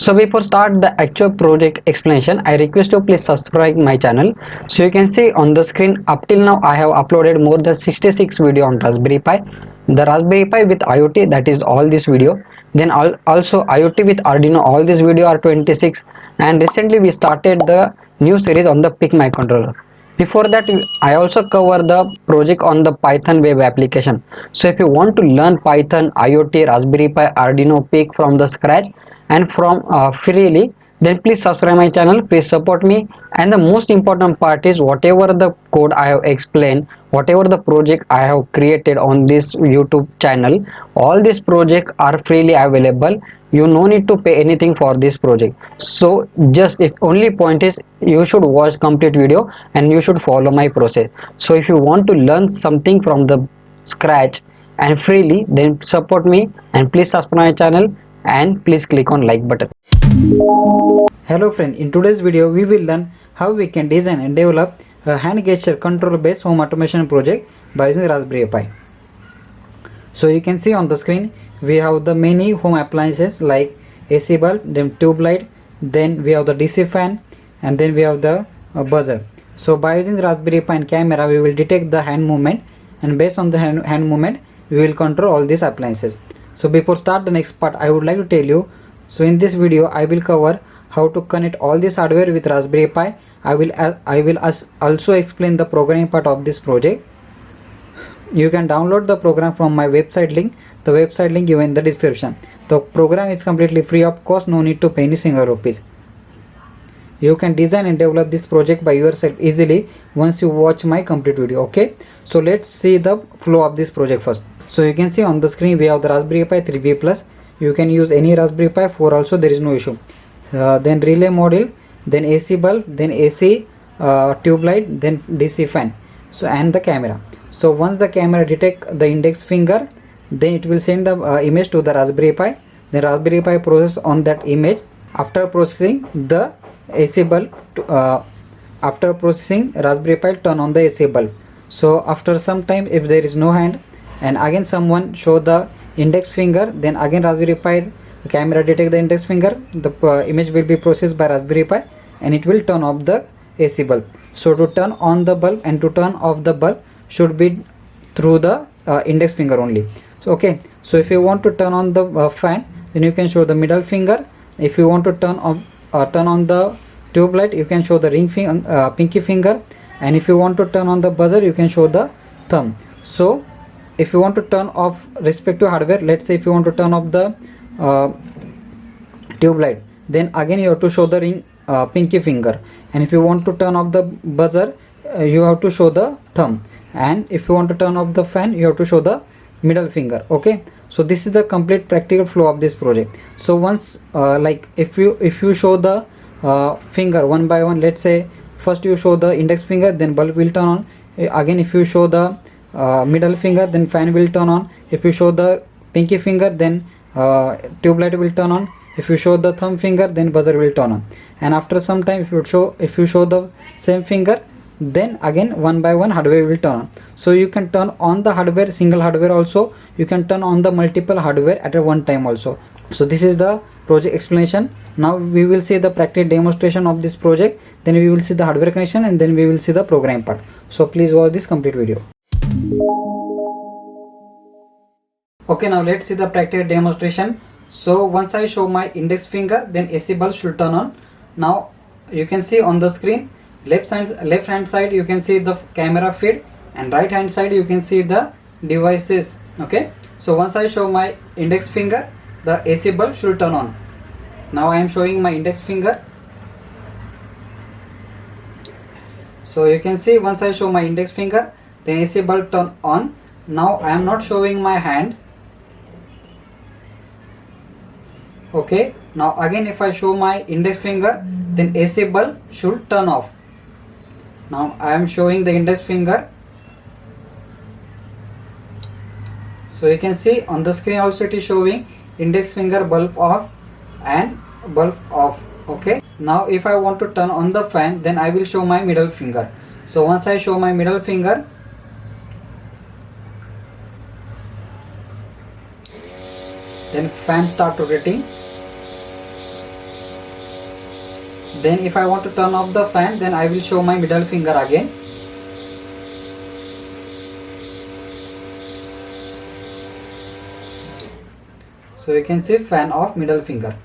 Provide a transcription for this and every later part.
So before start the actual project explanation, I request you please subscribe my channel. So you can see on the screen up till now I have uploaded more than 66 video on Raspberry Pi. The Raspberry Pi with IoT, that is all this video. Then also IoT with Arduino, all this video are 26. And recently we started the new series on the PIC microcontroller. Before that I also cover the project on the Python web application. So if you want to learn Python, IoT, Raspberry Pi, Arduino, PIC from the scratch and from freely, then please subscribe my channel, please support me. And the most important part is whatever the code I have explained, whatever the project I have created on this YouTube channel, all these projects are freely available. You no need to pay anything for this project. So just if only point is you should watch complete video and you should follow my process. So if you want to learn something from the scratch and freely, then support me and please subscribe my channel and please click on like button. Hello friend, in today's video we will learn how we can design and develop a hand gesture control based home automation project by using Raspberry Pi. So you can see on the screen we have the many home appliances like AC bulb, then tube light, then we have the DC fan, and then we have the buzzer. So by using Raspberry Pi and camera we will detect the hand movement, and based on the hand movement we will control all these appliances. So before start the next part, I would like to tell you, so in this video I will cover how to connect all this hardware with Raspberry Pi. I will also explain the programming part of this project. You can download the program from my website link, the website link given in the description. The program is completely free of cost, no need to pay any single rupees. You can design and develop this project by yourself easily once you watch my complete video. Okay, so let's see the flow of this project first. So you can see on the screen we have the Raspberry Pi 3B plus. You can use any Raspberry Pi 4 also, there is no issue. Then relay module, then AC bulb, then AC tube light, then DC fan, so and the camera. So once the camera detect the index finger, then it will send the image to the Raspberry Pi. The Raspberry Pi process on that image. After processing the AC bulb, after processing Raspberry Pi turn on the AC bulb. So after some time, if there is no hand and again someone show the index finger, then again Raspberry Pi camera detect the index finger, the image will be processed by Raspberry Pi and it will turn off the AC bulb. So to turn on the bulb and to turn off the bulb should be through the index finger only. So okay, so if you want to turn on the fan, then you can show the middle finger. If you want to turn on the tube light, you can show the pinky finger, and if you want to turn on the buzzer, you can show the thumb. So if you want to turn off respective hardware, let's say if you want to turn off the tube light, then again you have to show the pinky finger, and if you want to turn off the buzzer, you have to show the thumb, and if you want to turn off the fan, you have to show the middle finger. Okay, so this is the complete practical flow of this project. So once like if you show the finger one by one, let's say first you show the index finger, then bulb will turn on. Again if you show the middle finger, then fan will turn on. If you show the pinky finger, then tube light will turn on. If you show the thumb finger, then buzzer will turn on. And after some time, if you show the same finger, then again one by one hardware will turn on. So you can turn on the hardware, single hardware also. You can turn on the multiple hardware at a one time also. So this is the project explanation. Now we will see the practical demonstration of this project, then we will see the hardware connection, and then we will see the program part. So please watch this complete video. Okay, now let's see the practical demonstration. So once I show my index finger, then AC bulb should turn on. Now you can see on the screen, left hand side you can see the camera feed, and right hand side you can see the devices. Okay, so once I show my index finger, the AC bulb should turn on. Now I am showing my index finger. So you can see once I show my index finger, the AC bulb turn on. Now I am not showing my hand. Okay, now again if I show my index finger, then AC bulb should turn off. Now I am showing the index finger. So you can see on the screen also it is showing index finger bulb off and bulb off. Okay, now if I want to turn on the fan, then I will show my middle finger. So once I show my middle finger, then fan start rotating. Then if I want to turn off the fan, then I will show my middle finger again. So you can see fan off, middle finger.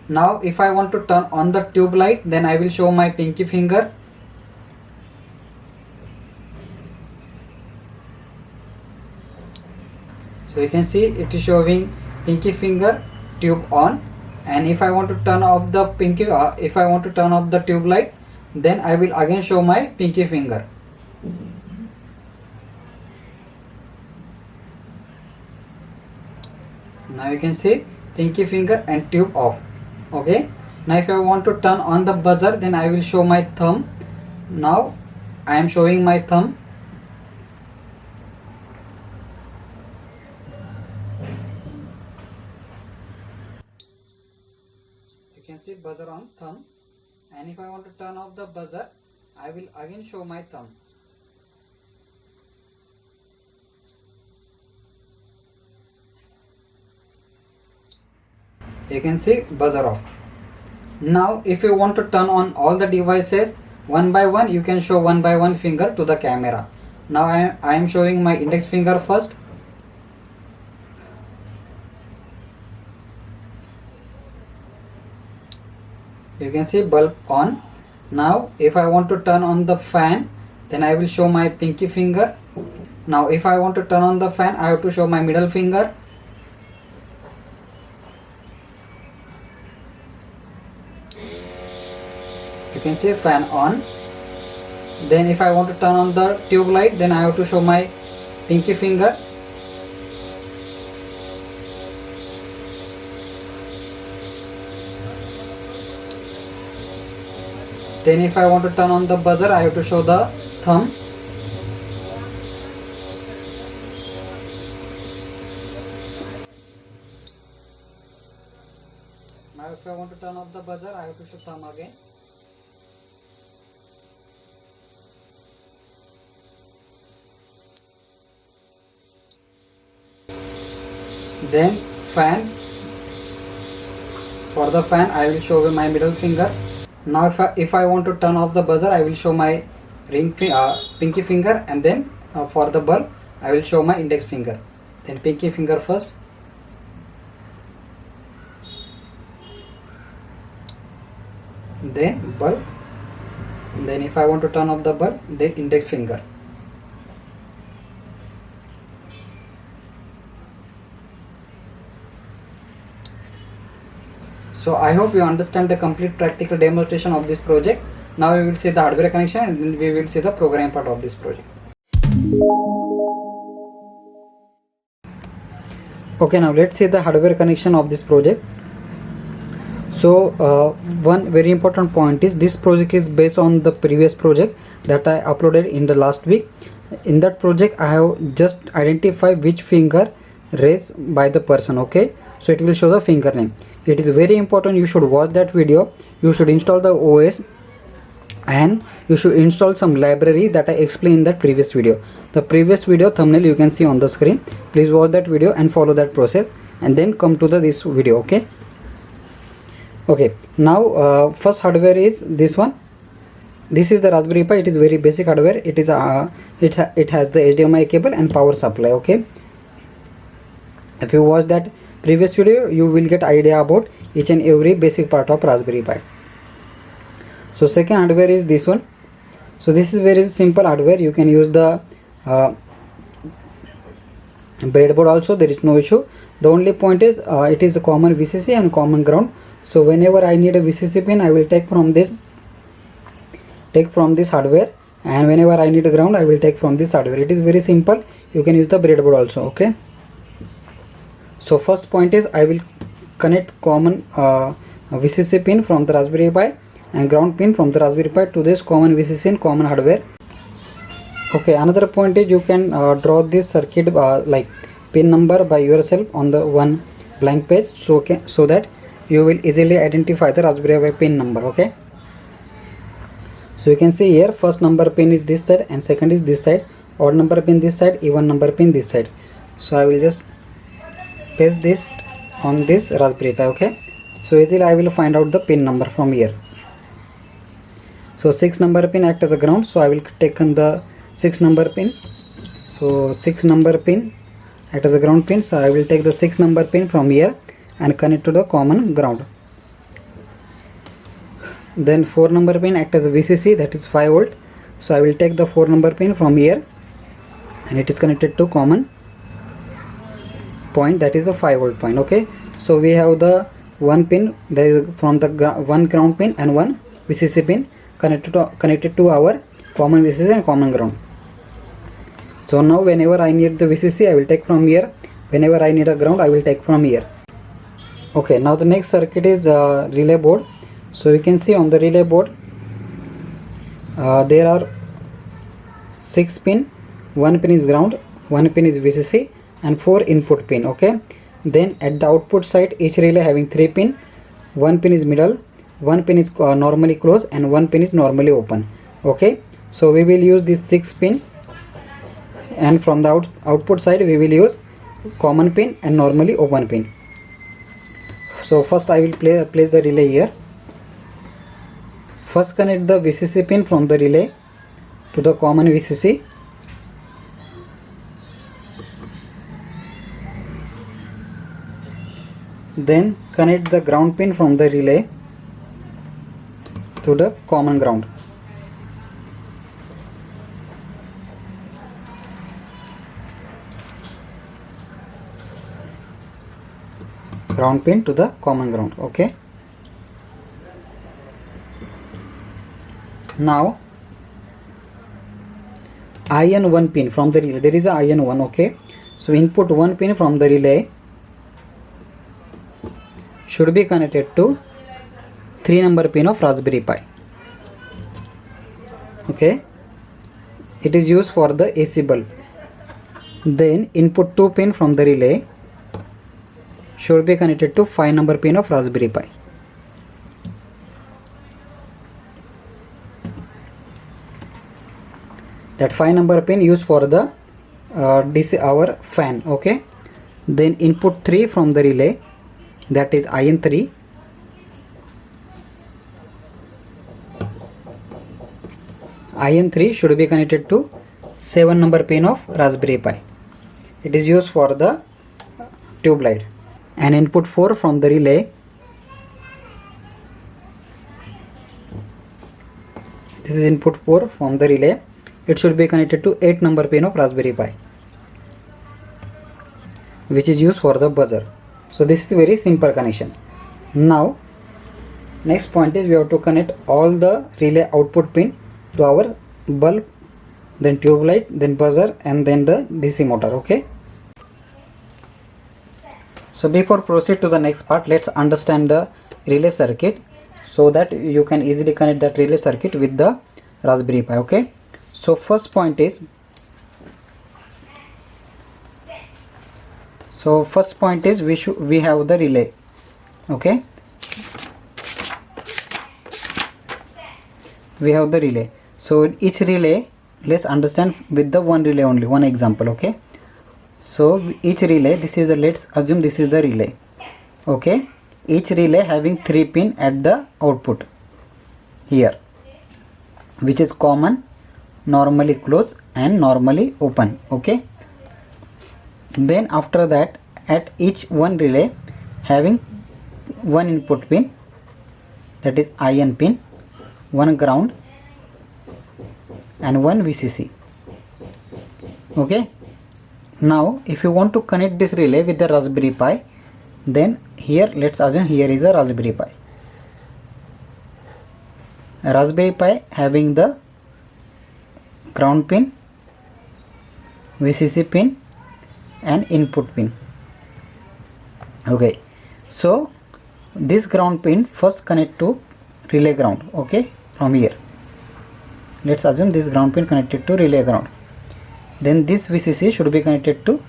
Now if I want to turn on the tube light, then I will show my pinky finger. So you can see it is showing pinky finger, tube on. And if I want to turn off the if I want to turn off the tube light, then I will again show my pinky finger. Now you can see pinky finger and tube off. Okay. Now if I want to turn on the buzzer, then I will show my thumb. Now I am showing my thumb. You can see buzzer on thumb. And if I want to turn off the buzzer, I will again show my thumb. You can see buzzer off. Now if you want to turn on all the devices one by one, you can show one by one finger to the camera. Now I am showing my index finger first. You can see bulb on. Now if I want to turn on the fan, then I will show my pinky finger. Now if I want to turn on the fan, I have to show my middle finger. You can see fan on. Then if I want to turn on the tube light, then I have to show my pinky finger. Then if I want to turn on the buzzer, I have to show the thumb. Now if I want to turn off the buzzer, I have to show thumb again. Then fan. For the fan, I will show my middle finger. Now if I want to turn off the buzzer, I will show my pinky finger, and then for the bulb I will show my index finger. Then pinky finger first. Then bulb. Then if I want to turn off the bulb, then index finger. So I hope you understand the complete practical demonstration of this project. Now we will see the hardware connection, and then we will see the program part of this project. Okay, now let's see the hardware connection of this project. So one very important point is this project is based on the previous project that I uploaded in the last week. In that project I have just identified which finger raised by the person. Okay, so it will show the finger name. It is very important, you should watch that video. You should install the OS, and you should install some library that I explained in that previous video. The previous video thumbnail you can see on the screen. Please watch that video and follow that process, and then come to this video. Okay, now first hardware is this one. This is the Raspberry Pi. It is very basic hardware. It is it has the HDMI cable and power supply. Okay, if you watch that previous video, you will get idea about each and every basic part of Raspberry Pi. So second hardware is this one. So this is very simple hardware. You can use the breadboard also, there is no issue. The only point is it is a common VCC and common ground. So whenever I need a VCC pin, I will take from this hardware, and whenever I need a ground, I will take from this hardware. It is very simple. You can use the breadboard also. Okay, so first point is I will connect common VCC pin from the Raspberry Pi and ground pin from the Raspberry Pi to this common VCC and common hardware. Okay, another point is you can draw this circuit like pin number by yourself on the one blank page, so that you will easily identify the Raspberry Pi pin number. Okay, so you can see here first number pin is this side and second is this side, odd number pin this side, even number pin this side. So I will just paste this on this Raspberry Pi. Okay, So easily I will find out the pin number from here. So 6 number pin act as a ground, so I will take on the 6 number pin. So 6 number pin act as a ground pin, so I will take the 6 number pin from here and connect to the common ground. Then 4 number pin act as a VCC, that is 5 volt, so I will take the 4 number pin from here and it is connected to common point, that is a 5 volt point. Okay, so we have the one pin, that is from the one ground pin and one VCC pin connected to our common VCC and common ground. So now whenever I need the VCC, I will take from here. Whenever I need a ground, I will take from here. Okay, now the next circuit is relay board. So you can see on the relay board there are 6 pin, 1 pin is ground, 1 pin is VCC and 4 input pin. Okay, then at the output side each relay having 3 pin, 1 pin is middle, 1 pin is normally closed and 1 pin is normally open. Okay, so we will use this 6 pin, and from the output side we will use common pin and normally open pin. So first I will place the relay here. First connect the VCC pin from the relay to the common VCC. Then connect the ground pin from the relay to the common ground. Ground pin to the common ground. Okay, now IN 1 pin from the relay, there is a IN 1. Okay, so input 1 pin from the relay should be connected to 3 number pin of Raspberry Pi. Okay, it is used for the AC bulb. Then input 2 pin from the relay should be connected to 5 number pin of Raspberry Pi. That 5 number pin used for the DC our fan. Okay, then input 3 from the relay, that is IN 3. IN 3 should be connected to 7 number pin of Raspberry Pi. It is used for the tube light. And input 4 from the relay, this is input 4 from the relay, it should be connected to 8 number pin of Raspberry Pi, which is used for the buzzer. So this is a very simple connection. Now next point is we have to connect all the relay output pin to our bulb, then tube light, then buzzer and then the DC motor. Okay, so before proceed to the next part, let's understand the relay circuit so that you can easily connect that relay circuit with the Raspberry Pi. Okay, so first point is we have the relay. Okay, we have the relay. So each relay, let's understand with the one relay only, one example. Okay, so each relay, this is the, let's assume this is the relay. Okay, each relay having 3 pin at the output here, which is common, normally closed and normally open. Okay, then after that at each one relay having one input pin, that is IN pin, one ground and one VCC. Okay, now if you want to connect this relay with the Raspberry Pi, then here let's assume here is a Raspberry Pi. A Raspberry Pi having the ground pin, VCC pin and input pin. Okay, so this ground pin first connect to relay ground. Okay, from here let's assume this ground pin connected to relay ground. Then this VCC should be connected to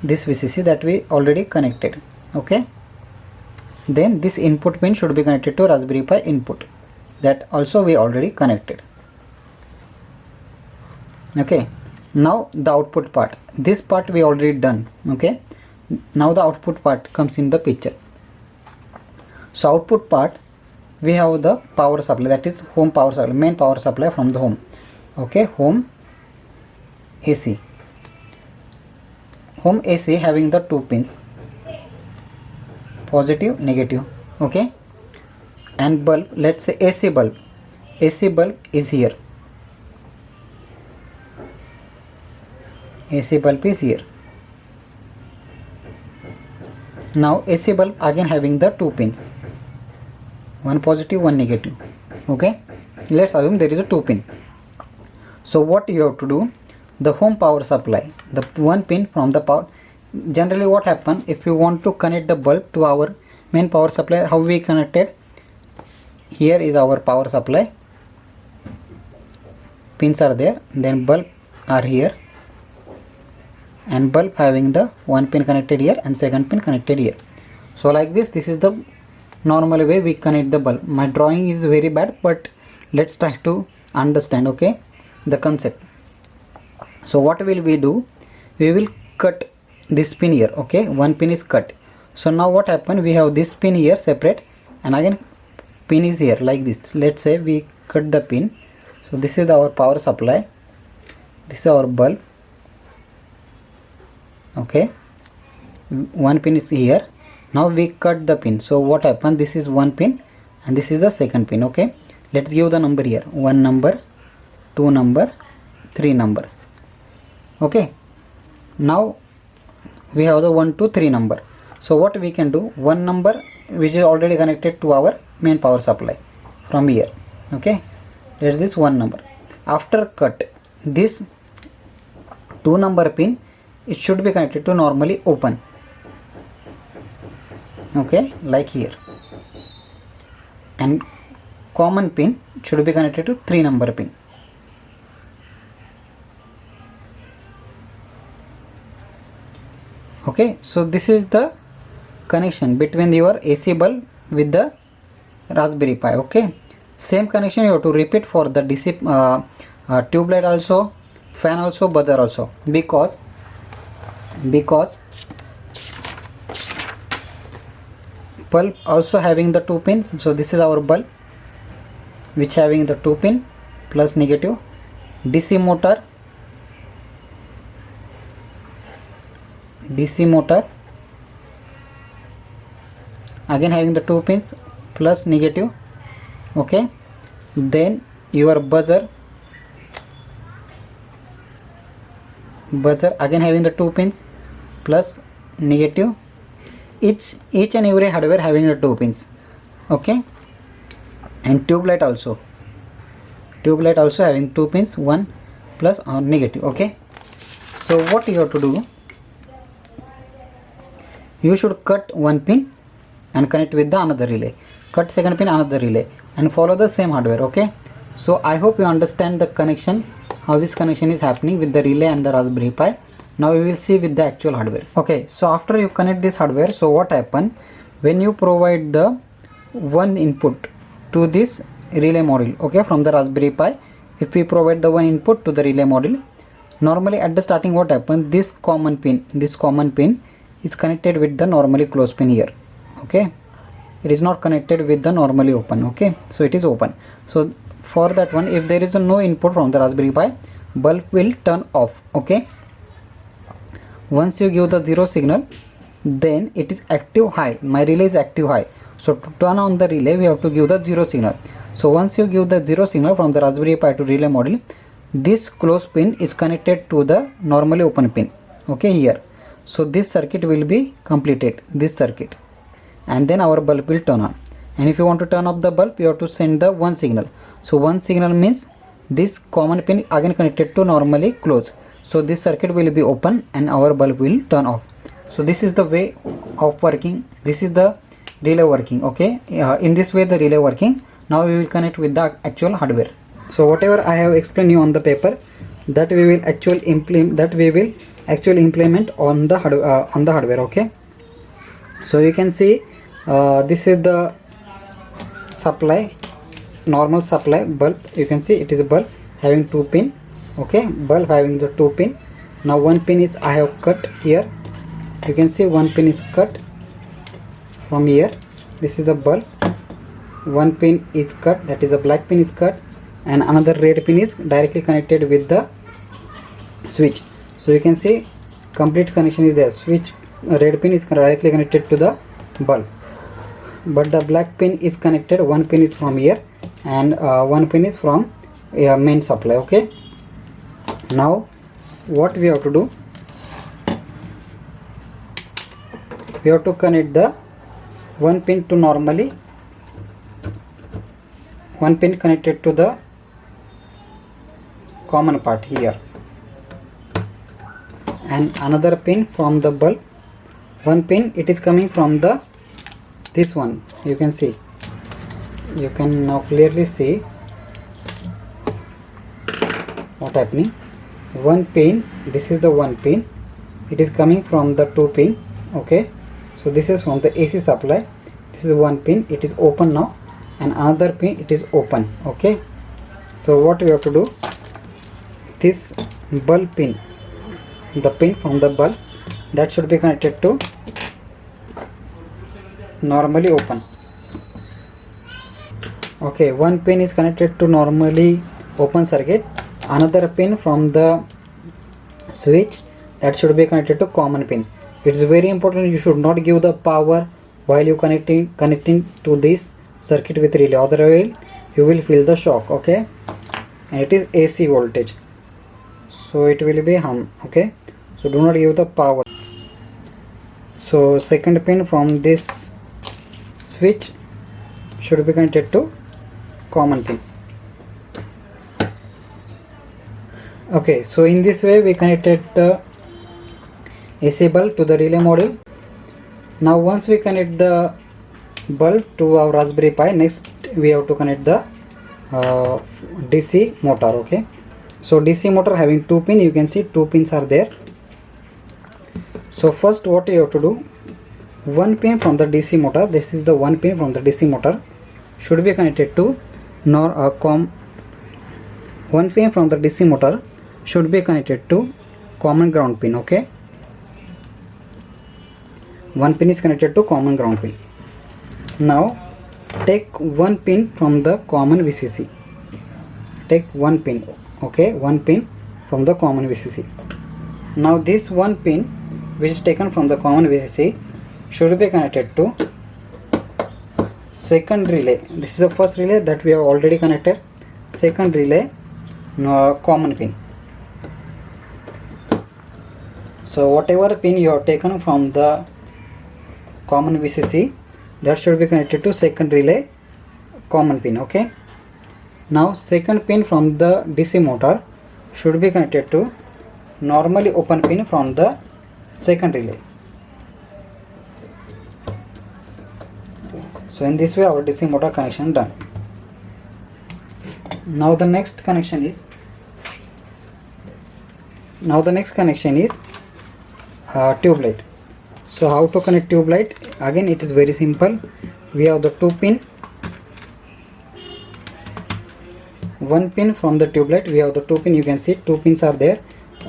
this VCC that we already connected. Okay, then this input pin should be connected to Raspberry Pi input, that also we already connected. Okay, now the output part, this part we already done. Okay, now the output part comes in the picture. So output part, we have the power supply, that is home power supply, main power supply from the home. Okay, home AC. Home AC having the two pins, positive, negative. Okay, and bulb, let's say AC bulb. AC bulb is here. AC bulb is here. Now AC bulb again having the two pins, one positive, one negative. Okay, let's assume there is a two pin. So what you have to do, the home power supply, the one pin from the power. Generally what happen, if you want to connect the bulb to our main power supply, how we connected? Here is our power supply, pins are there, then bulb are here, and bulb having the one pin connected here and second pin connected here. So like this is the normal way we connect the bulb. My drawing is very bad, but let's try to understand, okay, the concept. So what will we do? We will cut this pin here. Okay, one pin is cut. So now what happened, we have this pin here separate, and again pin is here like this. Let's say we cut the pin. So this is our power supply, this is our bulb. Okay, one pin is here. Now we cut the pin. So what happened, this is one pin and this is the second pin. Okay, let's give the number here, 1 number, 2 number, 3 number. Okay, now we have the 1, 2, 3 number. So what we can do, one number which is already connected to our main power supply from here. Okay, there's this one number. After cut, this 2 number pin, it should be connected to normally open. Okay, like here. And common pin should be connected to 3 number pin. Okay, so this is the connection between your AC bulb with the Raspberry Pi. Okay, same connection you have to repeat for the DC tube light also, fan also, buzzer also, because bulb also having the two pins. So this is our bulb which having the two pin plus negative. DC motor again having the two pins plus negative. Okay, then your buzzer again having the two pins plus negative. Each and every hardware having the two pins. Okay, and tube light also having two pins, one plus or negative. Okay, so what you have to do, you should cut one pin and connect with the another relay, cut second pin, another relay, and follow the same hardware. Okay, so I hope you understand the connection, how this connection is happening with the relay and the Raspberry Pi. Now we will see with the actual hardware. Okay, so after you connect this hardware, so what happen, when you provide the one input to this relay module, okay, from the Raspberry Pi, if we provide the one input to the relay module, normally at the starting what happen, this common pin is connected with the normally closed pin here. Okay, it is not connected with the normally open. Okay, so it is open. So for that one, if there is no input from the Raspberry Pi, bulb will turn off. Okay, once you give the 0 signal, then it is active high. My relay is active high. So to turn on the relay, we have to give the 0 signal. So once you give the 0 signal from the Raspberry Pi to relay module, this closed pin is connected to the normally open pin. Okay, here. So this circuit will be completed, this circuit, and then our bulb will turn on. And if you want to turn off the bulb, you have to send the one signal. So one signal means this common pin again connected to normally close. So this circuit will be open and our bulb will turn off. So this is the way of working. This is the relay working. Okay, in this way the relay working. Now we will connect with the actual hardware. So whatever I have explained you on the paper, that we will actually implement on the hardware. Okay, so you can see this is the supply, normal supply bulb. You can see it is a bulb having two pin. Okay, bulb having the two pin. Now one pin is I have cut here. You can see one pin is cut from here. this is the bulb. One pin is cut, that is the black pin is cut, and another red pin is directly connected with the switch. So you can see complete connection is there. Switch red pin is directly connected to the bulb, but the black pin is connected. One pin is from here and one pin is from main supply. Okay, now what we have to do, we have to connect the one pin to normally one pin connected to the common part here, and another pin from the bulb. One pin it is coming from the this one. You can see, you can now clearly see what happening. One pin, this is the one pin, it is coming from the two pin. Okay, so this is from the AC supply. This is one pin, it is open now, and another pin it is open. Okay, so what we have to do, this bulb pin, the pin from the bulb, that should be connected to normally open. Okay, one pin is connected to normally open circuit, another pin from the switch, that should be connected to common pin. It's very important, you should not give the power while you connecting to this circuit with relay, otherwise you will feel the shock. Okay, and it is AC voltage, so it will be hum. Okay, so do not give the power. So second pin from this switch should be connected to common pin. Okay, so in this way we connected the AC bulb to the relay module. Now once we connect the bulb to our Raspberry Pi, next we have to connect the DC motor. Okay, so DC motor having two pin, you can see two pins are there. So first what you have to do, one pin from the DC motor, this is the one pin from the DC motor, should be connected to one pin from the DC motor should be connected to common ground pin. Okay, one pin is connected to common ground pin. Now take one pin from the common VCC, take one pin. Okay, one pin from the common VCC. Now this one pin which is taken from the common VCC should be connected to second relay. This is the first relay that we have already connected. Second relay common pin. So whatever pin you have taken from the common VCC, that should be connected to second relay common pin. Okay, now second pin from the DC motor should be connected to normally open pin from the second relay. So in this way our DC motor connection done. Now the next connection is tube light. So how to connect tube light? Again it is very simple. We have the two pin, one pin from the tube light, we have the two pin, you can see two pins are there,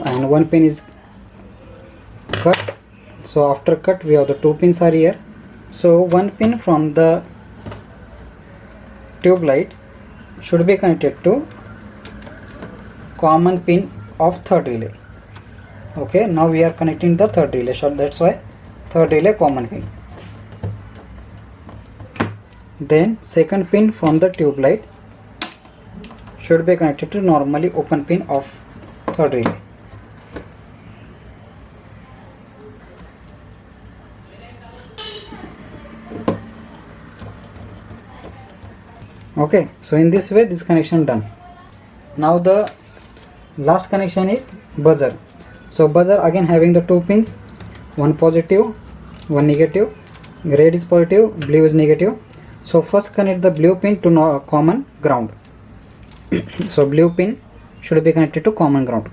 and one pin is cut. So after cut we have the two pins are here. So one pin from the tube light should be connected to common pin of third relay. Okay, now we are connecting the third relay, so that's why third relay common pin. Then second pin from the tube light should be connected to normally open pin of third relay. Okay, so in this way this connection done. Now the last connection is buzzer. So buzzer again having the two pins, one positive, one negative, red is positive, blue is negative. So first connect the blue pin to common ground. So blue pin should be connected to common ground,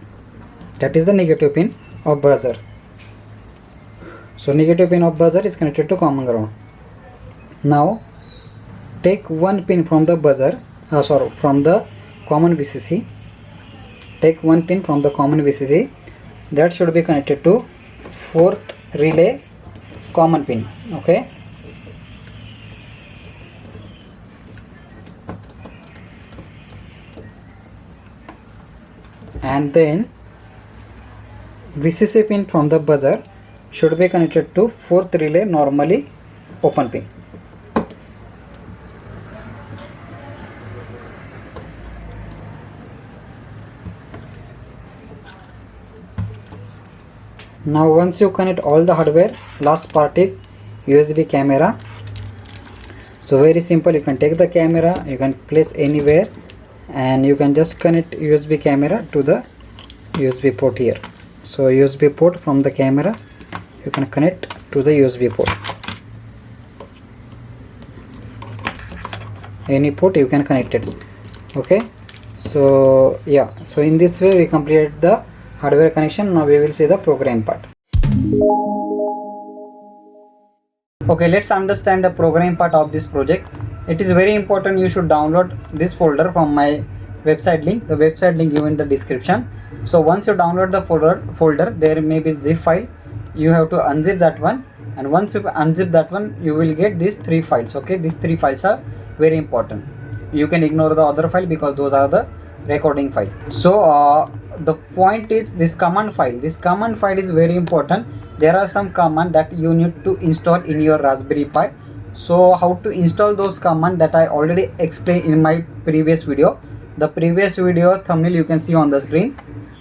that is the negative pin of buzzer. So negative pin of buzzer is connected to common ground. Now take one pin from the buzzer, from the common VCC. Take one pin from the common VCC, that should be connected to fourth relay common pin. Okay, and then VCC pin from the buzzer should be connected to 4th relay, normally open pin. Now once you connect all the hardware, last part is USB camera. So very simple, you can take the camera, you can place anywhere, and you can just connect USB camera to the USB port here. So USB port from the camera you can connect to the USB port. Any port you can connect it. Okay, so yeah, so in this way we completed the hardware connection. Now we will see the program part. Okay, let's understand the program part of this project. It is very important you should download this folder from my website link. The website link given in the description. So once you download the folder, there may be zip file. You have to unzip that one, and once you unzip that one, you will get these 3 files. Okay, these 3 files are very important. You can ignore the other file because those are the recording file. So the point is this command file. This command file is very important. There are some commands that you need to install in your Raspberry Pi. So how to install those commands, that I already explained in my previous video. The previous video thumbnail you can see on the screen.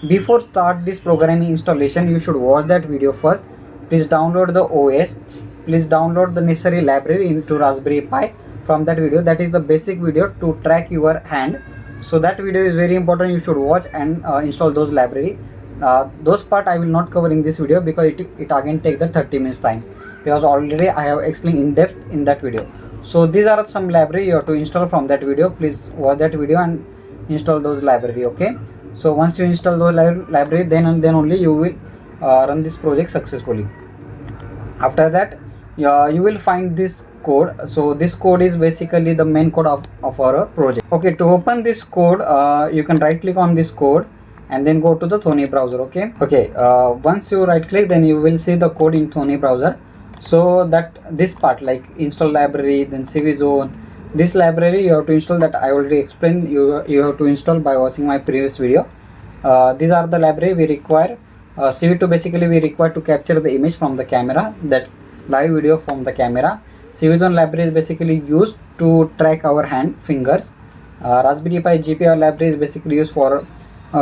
Before start this programming installation, you should watch that video first. Please download the OS. Please download the necessary library into Raspberry Pi from that video. That is the basic video to track your hand. So that video is very important. You should watch and install those library. Those part I will not cover in this video because it again take the 30 minutes time, because already I have explained in depth in that video. So these are some library you have to install from that video. Please watch that video and install those library. Okay, so once you install those library, then only you will run this project successfully. After that you will find this code. So this code is basically the main code of our project. Okay, to open this code you can right click on this code and then go to the Thony browser. Okay, once you right click, then you will see the code in Thony browser. So that this part like install library, then CV zone, this library you have to install, that I already explained. You have to install by watching my previous video. These are the library we require. CV2 basically we require to capture the image from the camera, that live video from the camera. CV zone library is basically used to track our hand fingers. Raspberry Pi GPIO library is basically used for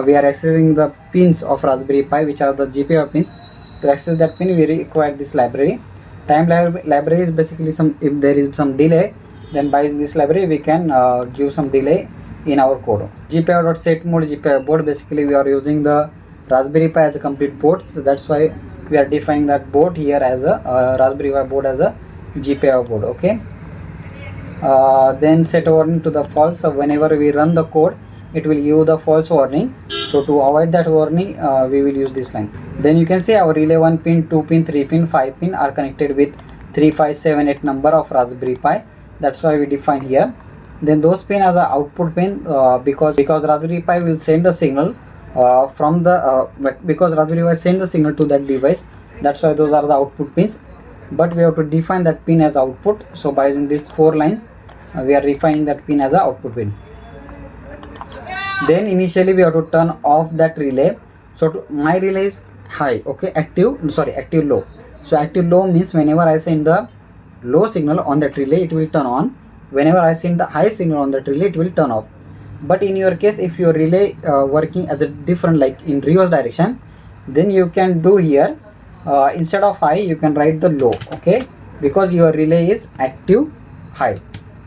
we are accessing the pins of Raspberry Pi, which are the GPIO pins. To access that pin we require this library. Time library is basically if there is some delay, then by using this library we can give some delay in our code. GPIO.set mode GPIO board, basically we are using the Raspberry Pi as a complete board, so that's why we are defining that board here as a Raspberry Pi board as a GPIO board. Okay, then set warning to the false. So whenever we run the code, it will give the false warning. So to avoid that warning, we will use this line. Then you can see our relay 1 pin, 2 pin, 3 pin, 5 pin are connected with 3, 5, 7, 8 number of Raspberry Pi. That's why we define here. Then those pin as a output pin because Raspberry Pi will send the signal from the because Raspberry Pi send the signal to that device. That's why those are the output pins. But we have to define that pin as output. So by using these 4 lines, we are defining that pin as a output pin. Then initially we have to turn off that relay. So my relay is high. Okay, active low. So active low means whenever I send the low signal on that relay, it will turn on. Whenever I send the high signal on that relay, it will turn off. But in your case, if your relay working as a different, like in reverse direction, then you can do here instead of high you can write the low. Okay, because your relay is active high,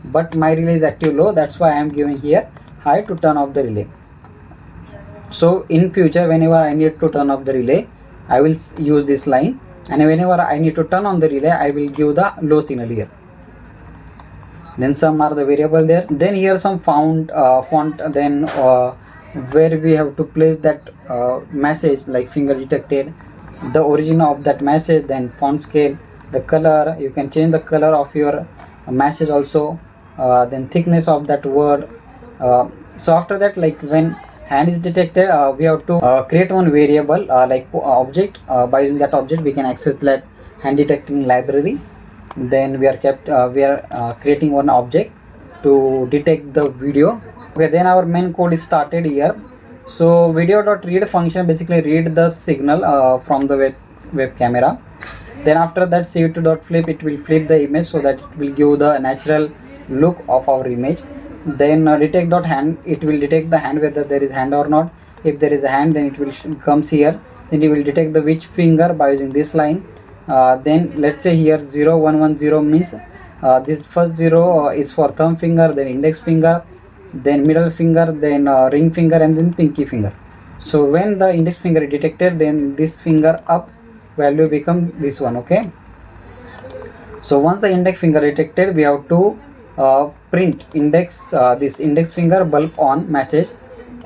but my relay is active low. That's why I am giving here high to turn off the relay. So in future, whenever I need to turn off the relay, I will use this line, and whenever I need to turn on the relay, I will give the low signal here. Then some are the variable there. Then here some font, then where we have to place that message like finger detected, the origin of that message, then font scale, the color. You can change the color of your message also. Then thickness of that word. So after that, like when hand is detected, we have to create one variable like object. By using that object, we can access that hand detecting library. Then we are creating one object to detect the video. Okay, then our main code is started here. So video.read function basically read the signal from the web camera. Then after that cv2.flip, it will flip the image so that it will give the natural look of our image. Then detect.hand, it will detect the hand, whether there is hand or not. If there is a hand, then it will comes here. Then it will detect the which finger by using this line. Then let's say here 0110 means this first 0 is for thumb finger, then index finger, then middle finger, then ring finger, and then pinky finger. So when the index finger is detected, then this finger up value become this one. Okay, so once the index finger detected, we have to print index this index finger bulb on message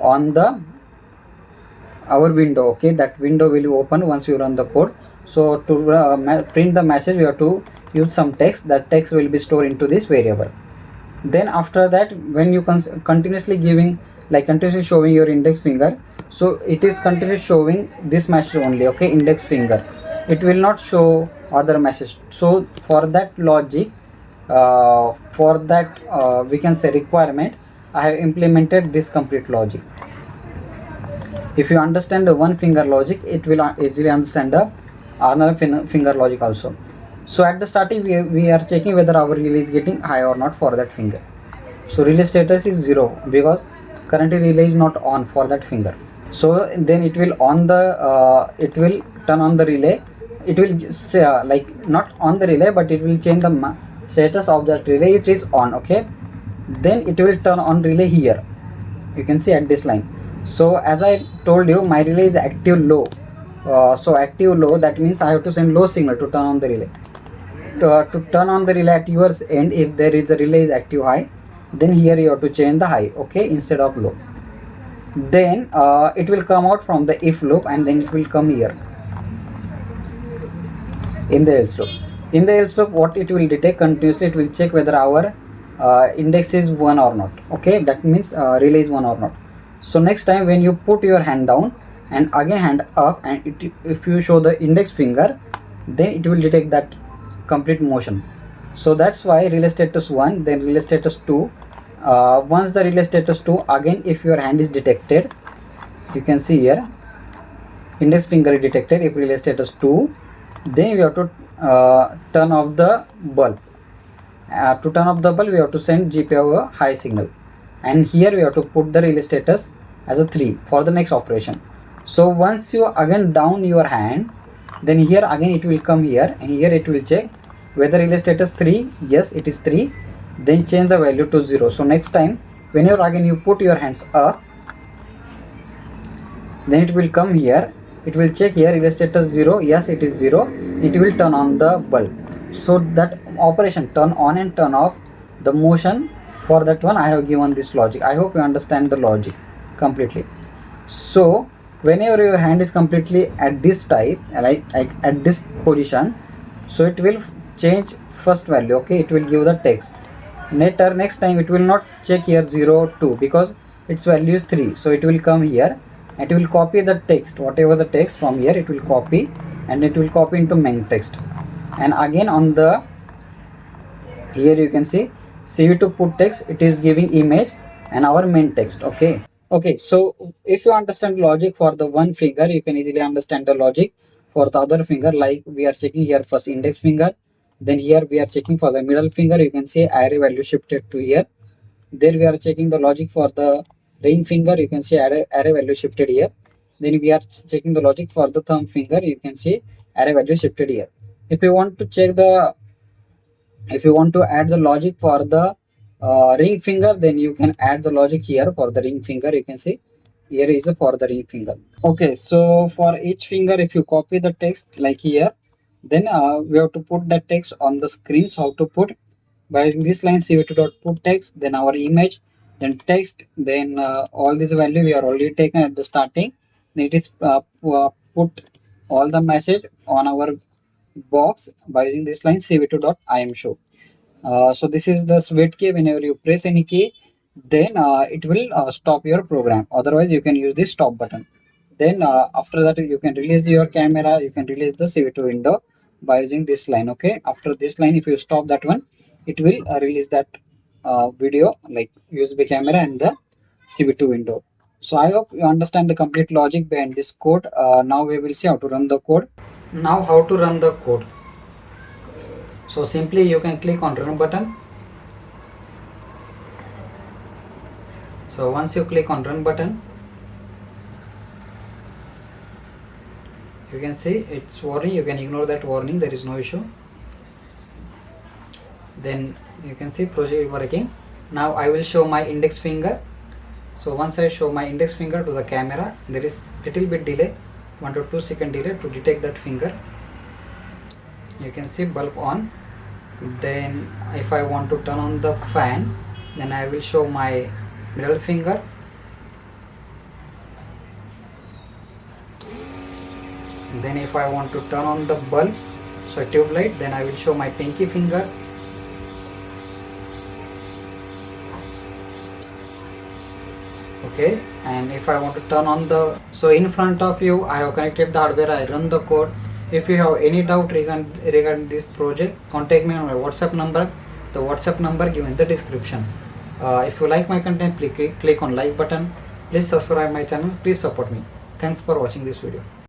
on the our window. Okay, that window will open once you run the code. So to print the message, we have to use some text. That text will be stored into this variable. Then after that, when you continuously giving, like continuously showing your index finger, so it is continuously showing this message only. Okay, index finger, it will not show other message. So for that logic, for that we can say requirement, I have implemented this complete logic. If you understand the one finger logic, it will easily understand the another finger logic also. So at the starting, we are checking whether our relay is getting high or not for that finger. So relay status is 0 because currently relay is not on for that finger. So then it will on the it will turn on the relay. It will say like not on the relay, but it will change the status of that relay. It is on. Okay, then it will turn on relay here. You can see at this line. So as I told you, my relay is active low. So active low, that means I have to send low signal to turn on the relay. To turn on the relay at yours end, if there is a relay is active high, then here you have to change the high. Okay, instead of low. Then it will come out from the if loop, and then it will come here in the else loop. In the else loop, what it will detect continuously, it will check whether our index is 1 or not. Okay, that means relay is 1 or not. So next time when you put your hand down and again hand up, and if you show the index finger, then it will detect that complete motion. So that's why relay status 1, then relay status 2. Once the relay status 2, again if your hand is detected, you can see here index finger is detected. If relay status 2, then we have to turn off the bulb. To turn off the bulb, we have to send GPIO high signal, and here we have to put the relay status as a 3 for the next operation. So once you again down your hand, then here again it will come here, and here it will check whether relay status 3, yes it is 3, then change the value to 0. So next time whenever again you put your hands up, then it will come here, it will check here relay status 0, yes it is 0, it will turn on the bulb. So that operation turn on and turn off, the motion for that one I have given this logic. I hope you understand the logic completely. So whenever your hand is completely at this type, like at this position, so it will change first value. Okay, it will give the text. Next time it will not check here 0 2 because its value is 3. So it will come here and it will copy the text, whatever the text from here it will copy, and it will copy into main text. And again on the here you can see cv2 put text, it is giving image and our main text. Okay, so if you understand logic for the one finger, you can easily understand the logic for the other finger. Like we are checking here first index finger, then here we are checking for the middle finger. You can see array value shifted to here. There we are checking the logic for the ring finger. You can see array value shifted here. Then we are checking the logic for the thumb finger. You can see array value shifted here. If you want to check the, if you want to add the logic for the ring finger, then you can add the logic here for the ring finger. You can see here is for the ring finger. Okay, so for each finger, if you copy the text like here, then we have to put the text on the screen. So how to put, by using this line cv2.put text, then our image, then text, then all this value we are already taken at the starting. Then it is put all the message on our box by using this line cv2.imshow. So this is the wait key. Whenever you press any key, then it will stop your program. Otherwise you can use this stop button. Then after that you can release your camera, you can release the cv2 window by using this line. Okay, after this line if you stop that one, it will release that video like USB camera and the cv2 window. So I hope you understand the complete logic behind this code. Now we will see how to run the code. Now how to run the code. So simply you can click on run button. So once you click on run button, you can see it's warning. You can ignore that warning, there is no issue. Then you can see project working. Now I will show my index finger. So once I show my index finger to the camera, there is little bit delay, 1 to 2 second delay to detect that finger. You can see bulb on. Then if I want to turn on the fan, then I will show my middle finger. Then if I want to turn on the bulb, so tube light, then I will show my pinky finger. Okay, and if I want to turn on the, so in front of you I have connected the hardware, I run the code. If you have any doubt regarding this project, contact me on my WhatsApp number, the WhatsApp number given in the description. If you like my content, please click on like button. Please subscribe my channel, please support me. Thanks for watching this video.